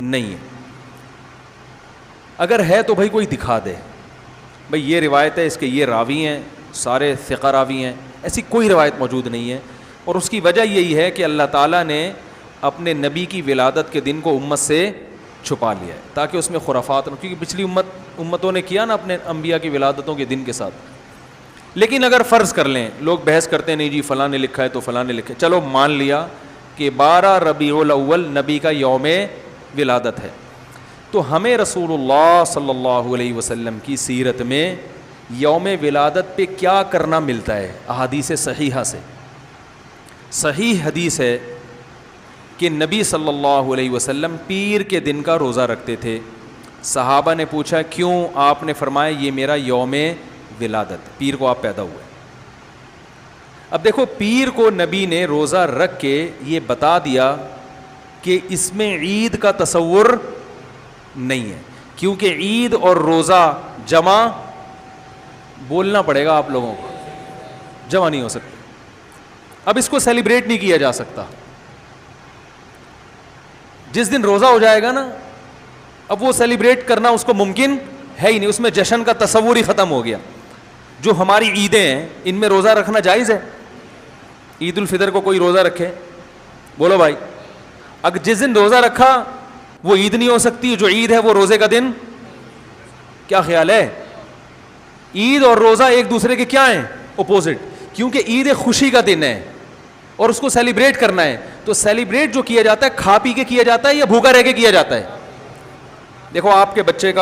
نہیں ہے. اگر ہے تو بھائی کوئی دکھا دے, بھائی یہ روایت ہے, اس کے یہ راوی ہیں, سارے ثقہ راوی ہیں, ایسی کوئی روایت موجود نہیں ہے. اور اس کی وجہ یہی ہے کہ اللہ تعالیٰ نے اپنے نبی کی ولادت کے دن کو امت سے چھپا لیا ہے تاکہ اس میں خرافات نہ, کیونکہ پچھلی امتوں نے کیا نا اپنے انبیاء کی ولادتوں کے دن کے ساتھ. لیکن اگر فرض کر لیں, لوگ بحث کرتے ہیں نہیں جی فلاں نے لکھا ہے تو فلاں نے لکھا ہے, چلو مان لیا کہ 12 ربیع الاول نبی کا یوم ولادت ہے, تو ہمیں رسول اللہ صلی اللہ علیہ وسلم کی سیرت میں یوم ولادت پہ کیا کرنا ملتا ہے؟ احادیث صحیحہ سے صحیح حدیث ہے کہ نبی صلی اللہ علیہ وسلم پیر کے دن کا روزہ رکھتے تھے. صحابہ نے پوچھا کیوں؟ آپ نے فرمایا یہ میرا یوم ولادت, پیر کو آپ پیدا ہوئے. اب دیکھو, پیر کو نبی نے روزہ رکھ کے یہ بتا دیا کہ اس میں عید کا تصور نہیں ہے, کیونکہ عید اور روزہ جمع بولنا پڑے گا آپ لوگوں کو, جمع نہیں ہو سکتے. اب اس کو سیلیبریٹ نہیں کیا جا سکتا. جس دن روزہ ہو جائے گا نا, اب وہ سیلیبریٹ کرنا اس کو ممکن ہے ہی نہیں, اس میں جشن کا تصور ہی ختم ہو گیا. جو ہماری عیدیں ہیں ان میں روزہ رکھنا جائز ہے؟ عید الفطر کو کوئی روزہ رکھے؟ بولو بھائی. اگر جس دن روزہ رکھا وہ عید نہیں ہو سکتی, جو عید ہے وہ روزے کا دن. کیا خیال ہے؟ عید اور روزہ ایک دوسرے کے کیا ہیں؟ اپوزٹ. کیونکہ عید ایک خوشی کا دن ہے اور اس کو سیلیبریٹ کرنا ہے, تو سیلیبریٹ جو کیا جاتا ہے کھا پی کے کیا جاتا ہے یا بھوکا رہ کے کیا جاتا ہے؟ دیکھو آپ کے بچے کا